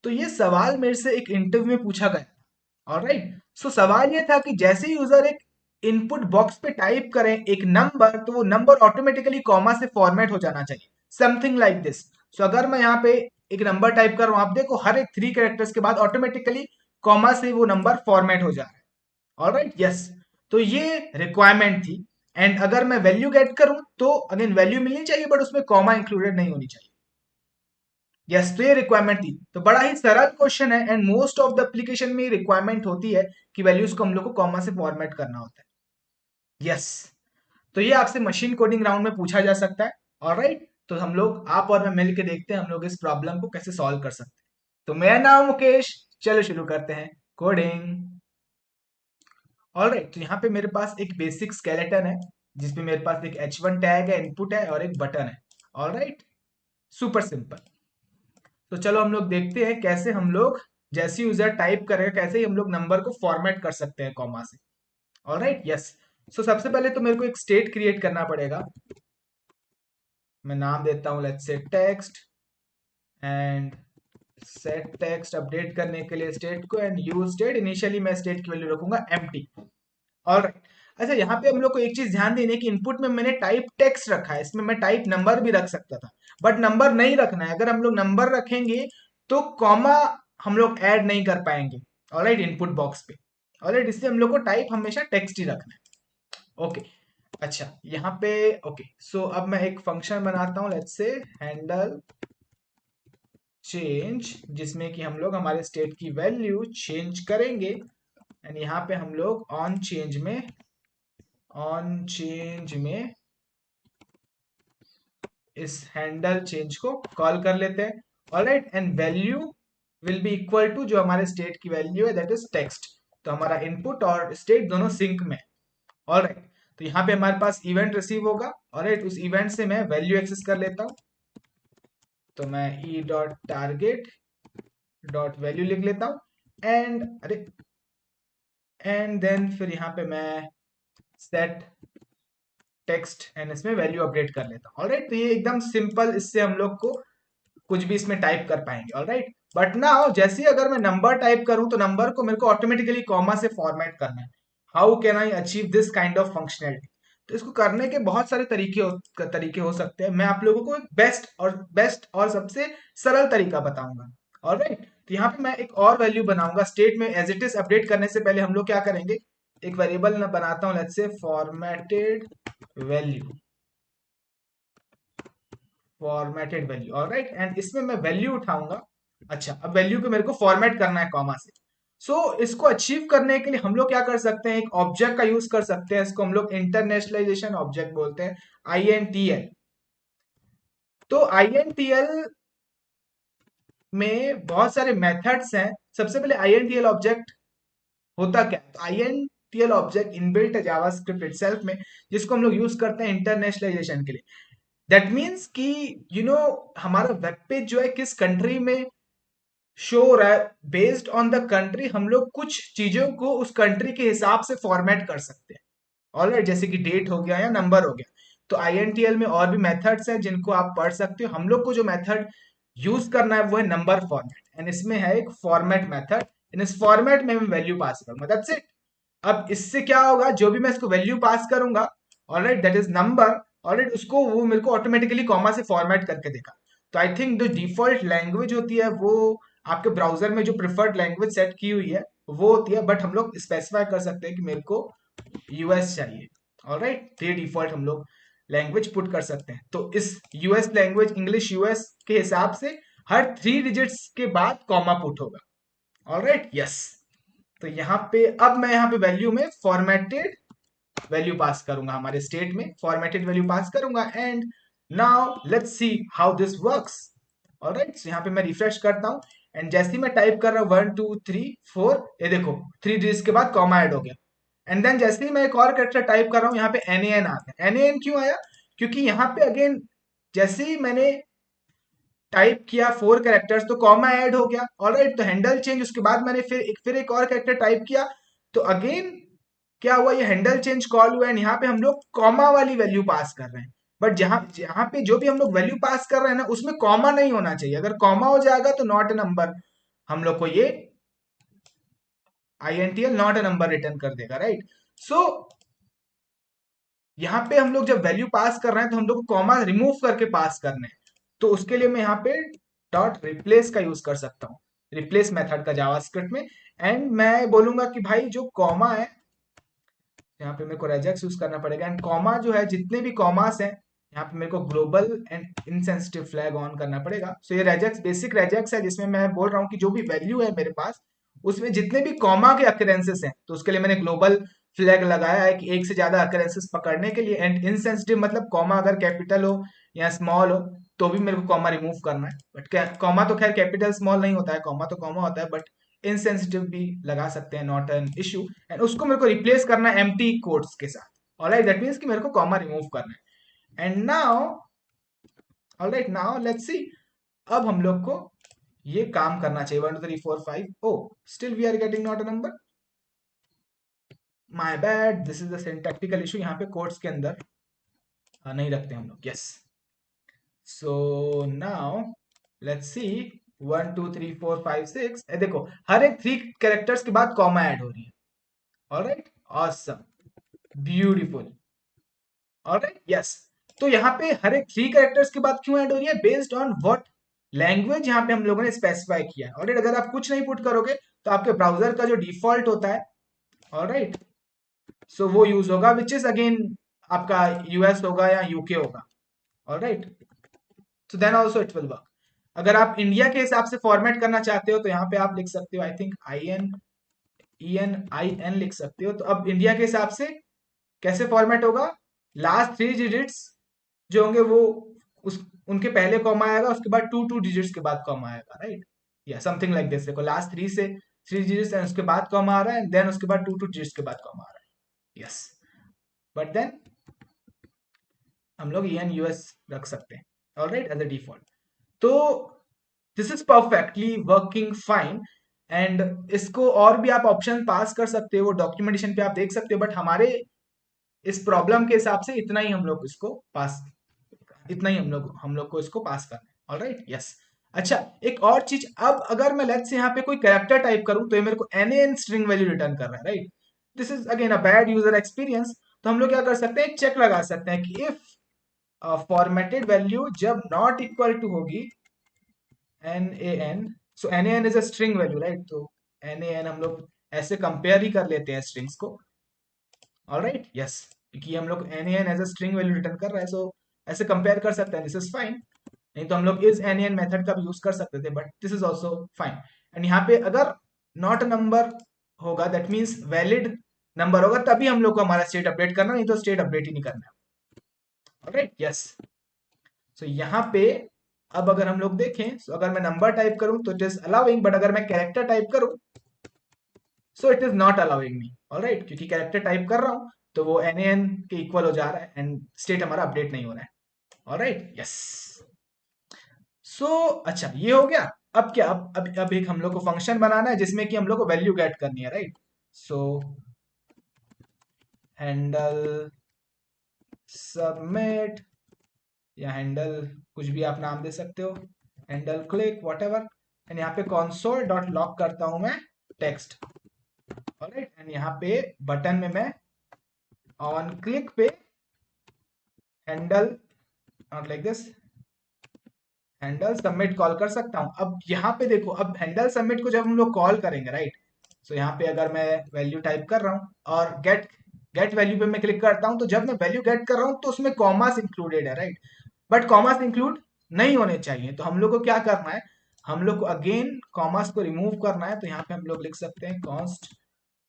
तो ये सवाल मेरे से एक इंटरव्यू में पूछा गया। ऑलराइट, सो सवाल ये था कि जैसे ही यूजर एक इनपुट बॉक्स पे टाइप करें एक नंबर, तो वो नंबर ऑटोमेटिकली कॉमा से फॉर्मेट हो जाना चाहिए, समथिंग लाइक दिस। सो अगर मैं यहाँ पे एक नंबर टाइप कर रहा हूँ, आप देखो हर एक 3 कैरेक्टर्स के बाद ऑटोमेटिकली कॉमा से वो नंबर फॉर्मेट हो जा रहा है। Alright, yes. तो ये रिक्वायरमेंट थी। एंड अगर मैं वैल्यू गेट करूं तो अगेन वैल्यू मिलनी चाहिए, बट उसमें कॉमा इंक्लूडेड नहीं होनी चाहिए। यस, तो ये रिक्वायरमेंट थी। तो बड़ा ही सरल क्वेश्चन है, and most of the application में रिक्वायरमेंट होती है कि वैल्यूज को हम लोग को कॉमा से फॉर्मेट करना होता है। यस, तो ये आपसे मशीन कोडिंग राउंड में पूछा जा सकता है। ऑलराइट, तो हम लोग आप और मैं मिल के देखते हैं हम लोग इस प्रॉब्लम को कैसे सॉल्व कर सकते हैं। तो मेरा नाम मुकेश, चलो शुरू करते हैं कोडिंग। ऑलराइट, तो यहाँ पे मेरे पास एक बेसिक स्केलेटन है जिसमें मेरे पास एक H1 टैग है, इनपुट है और एक बटन है। Alright, super simple. तो चलो हम लोग देखते हैं कैसे हम लोग जैसे यूजर टाइप करेगा कैसे ही हम लोग नंबर को फॉर्मेट कर सकते हैं कॉमा से। Alright, yes. सो सबसे पहले तो मेरे को एक स्टेट क्रिएट करना पड़ेगा। मैं नाम देता हूँ let's say text, and set text update करने के लिए स्टेट को, एंड यूज स्टेट। इनिशियली मैं स्टेट की वैल्यू रखूंगा एम्प्टी। ऑलराइट, अच्छा यहाँ पे हम लोग को एक चीज ध्यान देनी है कि इनपुट में मैंने टाइप टेक्स्ट रखा है, इसमें मैं टाइप नंबर भी रख सकता था, बट नंबर नहीं रखना है। अगर हम लोग नंबर रखेंगे तो कॉमा हम लोग ऐड नहीं कर पाएंगे। ऑलराइट, इनपुट बॉक्स पे। ऑलराइट, इसलिए हम लोग को टाइप हमेशा टेक्स्ट ही रखना है। ओके, अच्छा यहाँ पे ओके। सो अब मैं एक फंक्शन बनाता हूँ लेट्स से हैंडल चेंज, जिसमें कि हम लोग हमारे स्टेट की वैल्यू चेंज करेंगे। एंड यहाँ पे हम लोग ऑन चेंज में इस हैंडल चेंज को कॉल कर लेते हैं। Alright, and value will be equal to जो हमारे स्टेट की वैल्यू है दैट इज टेक्स्ट। तो हमारा इनपुट और स्टेट दोनों सिंक में। ऑलराइट, तो यहाँ पे हमारे पास इवेंट रिसीव होगा। ऑलराइट, उस इवेंट से मैं वैल्यू एक्सेस कर लेता हूँ। तो मैं E dot target dot value लिख लेता हूँ। एंड देन फिर यहाँ पे मैं सेट टेक्स्ट एंड इसमें वैल्यू अपडेट कर लेता हूँ। ऑलराइट, तो ये एकदम सिंपल, इससे हम लोग को कुछ भी इसमें टाइप कर पाएंगे। ऑलराइट, बट नाउ जैसे ही अगर मैं नंबर टाइप करूं तो नंबर को मेरे को ऑटोमेटिकली कॉमा से फॉर्मेट करना है। How can I achieve this kind of functionality? तो इसको करने के बहुत सारे तरीके हो सकते हैं। मैं आप लोगों को बेस्ट और सबसे सरल तरीका बताऊंगा। ऑलराइट, तो यहाँ पे मैं एक और वैल्यू बनाऊंगा स्टेट में। एज इट इज अपडेट करने से पहले हम लोग क्या करेंगे, एक वेरिएबल मैं बनाता हूँ let's say value formatted value. Alright, and इसमें मैं वैल्यू उठाऊंगा। अच्छा, अब वैल्यू को मेरे को फॉर्मेट करना है कॉमा से। इसको अचीव करने के लिए हम लोग क्या कर सकते हैं, एक ऑब्जेक्ट का यूज कर सकते हैं। इसको हम लोग इंटरनेशनलाइजेशन ऑब्जेक्ट बोलते हैं, INTL। तो INTL में बहुत सारे मेथड्स हैं। सबसे पहले INTL ऑब्जेक्ट होता क्या है, तो INTL ऑब्जेक्ट इनबिल्ट है जावास्क्रिप्ट इटसेल्फ में, जिसको हम लोग यूज करते हैं इंटरनेशनलाइजेशन के लिए। दैट मीन्स कि हमारा वेब पेज जो है किस कंट्री में शो हो रहा है, बेस्ड ऑन द कंट्री हम लोग कुछ चीजों को उस कंट्री के हिसाब से फॉर्मेट कर सकते हैं। ऑलराइट, जैसे कि डेट हो गया या नंबर हो गया। तो INTL में और भी मेथड्स हैं जिनको आप पढ़ सकते हो। हम लोग को जो मेथड यूज करना है वो है नंबर फॉर्मेट, एंड इसमें है एक फॉर्मेट मेथड। इन इस फॉर्मेट में मैं वैल्यू पास करूंगा, दैट्स इट। अब इससे क्या होगा, जो भी मैं इसको वैल्यू पास करूंगा, alright, that is number. Alright, उसको वो मेरे को ऑटोमेटिकली कॉमा से फॉर्मेट करके देगा। तो आई थिंक जो डिफॉल्ट लैंग्वेज होती है वो आपके ब्राउजर में जो प्रिफर्ड लैंग्वेज सेट की हुई है वो होती है, बट हम लोग स्पेसिफाई कर सकते हैं कि मेरे को US चाहिए। ऑलराइट, तो ये डिफॉल्ट हम लोग लैंग्वेज पुट कर सकते हैं। तो इस US लैंग्वेज इंग्लिश US के हिसाब से हर 3 डिजिट्स के बाद कॉमा पुट होगा। Alright, yes. तो यहाँ पे अब मैं यहाँ पे वैल्यू में फॉर्मेटेड वैल्यू पास करूंगा, हमारे स्टेट में फॉर्मेटेड वैल्यू पास करूंगा। And now let's see how this works. Alright, यहाँ पे मैं रिफ्रेश करता हूँ, एंड जैसे ही मैं टाइप कर रहा हूँ 1 2 3 4, ये देखो 3 डिजिट के बाद कॉमा ऐड हो गया। एंड देन जैसे ही मैं एक और कैरेक्टर टाइप कर रहा हूँ यहाँ पे NAN आ गया। NAN क्यों आया, क्योंकि यहाँ पे अगेन जैसे ही मैंने टाइप किया 4 कैरेक्टर्स तो कॉमा ऐड हो गया। ऑलराइट, तो हैंडल चेंज, उसके बाद मैंने फिर एक और कैरेक्टर टाइप किया तो अगेन क्या हुआ, ये हैंडल चेंज कॉल हुआ है। यहाँ पे हम लोग कॉमा वाली वैल्यू पास कर रहे हैं, बट जहां जहां पे जो भी हम लोग वैल्यू पास कर रहे हैं ना उसमें कॉमा नहीं होना चाहिए। अगर कॉमा हो जाएगा तो नॉट ए नंबर। हम लोग को ये INTL not a number return कर देगा, राइट। सो यहाँ पे हम लोग जब वैल्यू पास कर रहे हैं तो हम लोग को कॉमा रिमूव करके पास करने हैं, तो उसके लिए मैं यहाँ पे डॉट रिप्लेस का यूज कर सकता हूँ, रिप्लेस मेथड का जावास्क्रिप्ट में। एंड मैं बोलूंगा कि भाई जो कॉमा है, यहाँ पे मेरे को रेजेक्स यूज करना पड़ेगा, एंड कॉमा जो है, जितने भी कॉमास हैं यहाँ पे मेरे को global and insensitive flag on करना पड़ेगा। सो ये रेजेक्स बेसिक रेजेक्स है, जिसमें मैं बोल रहा हूँ कि जो भी वैल्यू है मेरे पास, उसमें जितने भी कॉमा के अकरेंसेस हैं, तो उसके लिए मैंने ग्लोबल फ्लैग लगाया है कि एक से ज्यादा अकरेंसेस पकड़ने के लिए। एंड इनसेंसिटिव मतलब कॉमा अगर कैपिटल हो या स्मॉल हो तो भी मेरे को कॉमा रिमूव करना है। बट कॉमा तो खैर कैपिटल स्मॉल नहीं होता है, कॉमा तो कॉमा होता है, बट इनसेंसिटिव भी लगा सकते हैं, नॉट एन इशू। एंड उसको मेरे को रिप्लेस करना है एम्प्टी कोट्स के साथ। ऑलराइट, दैट मीन्स कि मेरे को कॉमा रिमूव करना है। And now, alright, now let's सी, अब हम लोग को ये काम करना चाहिए। 1 2 3 4 5, oh still we are getting not a number, my bad, this is the syntactical issue. यहाँ पे कोट्स के अंदर नहीं रखते हम लोग, yes. So now let's see, 1 2 3 4 5 6, देखो हर एक 3 कैरेक्टर्स के बाद कॉमा ऐड हो रही है। Alright, awesome, beautiful, alright, yes. तो यहाँ पे हर एक 3 कैरेक्टर्स के बाद क्यों ऐड हो रही है? बेस्ड ऑन व्हाट लैंग्वेज यहाँ पे हम लोगों ने स्पेसिफाई किया है। ऑलराइट, अगर आप कुछ नहीं पुट करोगे तो आपके ब्राउजर का जो डिफॉल्ट होता है, ऑलराइट, सो वो यूज होगा, विच इज अगेन आपका US होगा या UK होगा। Alright, so then also it will work. अगर आप इंडिया के हिसाब से फॉर्मेट करना चाहते हो तो यहाँ पे आप लिख सकते हो, आई थिंक IN लिख सकते हो। तो अब इंडिया के हिसाब से कैसे फॉर्मेट होगा? लास्ट 3 डिजिट्स जो होंगे वो उस उनके पहले कॉमा आएगा, उसके बाद 2 डिजिट्स के बाद कॉमा आएगा, राइट, या समथिंग लाइक दिस। देखो लास्ट 3 डिजिट्स है, उसके बाद कॉमा आ रहा है, देन उसके बाद 2 डिजिट्स के बाद कॉमा आ रहा है, यस। बट देन हम लोग EN US रख सकते हैं, ऑलराइट, एज अ डिफॉल्ट। तो this is perfectly working fine. And इसको और भी आप ऑप्शन पास कर सकते हो, डॉक्यूमेंटेशन पे आप देख सकते हो, बट हमारे इस प्रॉब्लम के हिसाब से इतना ही हम लोग इसको पास, इतना ही हम लोग को इसको पास करना है। Alright, yes. अच्छा, एक और चीज, अब अगर मैं लेट्स से यहाँ पे कोई कैरेक्टर टाइप करूं तो ये मेरे को NaN स्ट्रिंग वैल्यू रिटर्न कर रहा है, right. This is again a bad user experience. तो हम लोग क्या कर सकते हैं, चेक लगा सकते हैं कि इफ फॉर्मेटेड वैल्यू जब नॉट इक्वल टू होगी NaN, so NaN is a string value, right. तो NaN हम लोग ऐसे कंपेयर ही कर लेते हैं स्ट्रिंग्स को। ऑलराइट, यस, क्योंकि हम लोग NaN as a string value return कर रहा है, सो ऐसे कंपेयर कर सकते हैं, दिस इज फाइन। नहीं तो हम लोग इस NaN मेथड का भी यूज कर सकते थे, but this is also fine. And यहाँ पे अगर नॉट नंबर होगा, दैट मीन्स वैलिड नंबर होगा, तभी हम लोग को हमारा स्टेट अपडेट करना, नहीं तो स्टेट अपडेट ही नहीं करना। Alright, yes. सो यहाँ पे अब अगर हम लोग देखें, so अगर मैं नंबर टाइप करूं तो इट इज अलाउइंग, बट अगर मैं कैरेक्टर टाइप करूं so it is not allowing me. Alright, क्योंकि कैरेक्टर टाइप कर रहा हूं तो वो NaN के इक्वल हो जा रहा है एंड स्टेट हमारा अपडेट नहीं हो रहा है। Alright, yes. सो अच्छा, ये हो गया। अब क्या, अब एक हम लोग को फंक्शन बनाना है जिसमें कि हम लोग को वैल्यू गेट करनी है, राइट। सो हैंडल सबमिट, या हैंडल कुछ भी आप नाम दे सकते हो, हैंडल क्लिक वॉटेवर। एंड यहाँ पे console डॉट लॉग करता हूं मैं टेक्स्ट। ऑलराइट, एंड यहाँ पे बटन में मैं ऑन क्लिक पे handle, not like this, handle submit call कर सकता हूं। अब यहाँ पे देखो, अब हैंडल सबमिट को जब हम लोग कॉल करेंगे, राइट, सो यहाँ पे अगर मैं वैल्यू टाइप कर रहा हूँ और गेट गेट वैल्यू पे मैं क्लिक करता हूँ, तो जब मैं वैल्यू गेट कर रहा हूँ तो उसमें कॉमास इंक्लूडेड है, राइट। बट कॉमास इंक्लूड नहीं होने चाहिए, तो हम लोग को क्या करना है, हम लोग को अगेन कॉमास को रिमूव करना है। तो यहाँ पे हम लोग लिख सकते हैं कॉन्स्ट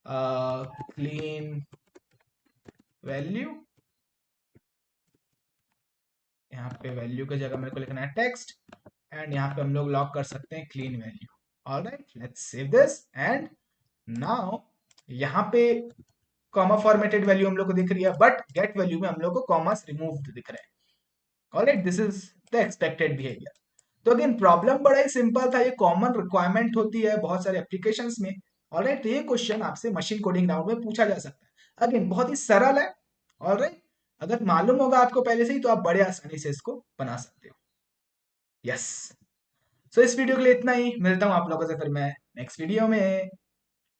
क्लीन वैल्यू, यहाँ पे वैल्यू की जगह मेरे को लिखना है टेक्स्ट, एंड यहाँ पे हम लोग लॉक कर सकते हैं clean value. Alright, let's save this. And now यहाँ पे कॉमा फॉर्मेटेड वैल्यू हम लोग को दिख रही है, बट गेट वैल्यू में हम लोग को कॉमास रिमूव्ड दिख रहे हैं। Alright, this is the expected behaviour. तो अगेन प्रॉब्लम बड़ा ही सिंपल था, ये कॉमन रिक्वायरमेंट होती है बहुत सारे एप्लीकेशंस में। ऑलराइट, तो ये क्वेश्चन आपसे मशीन कोडिंग राउंड में पूछा जा सकता है। अगेन बहुत ही सरल है। ऑलराइट, अगर मालूम होगा आपको पहले से ही तो आप बड़े आसानी से इसको बना सकते हो। यस, सो इस वीडियो के लिए इतना ही, मिलता हूँ आप लोगों से फिर मैं नेक्स्ट वीडियो में।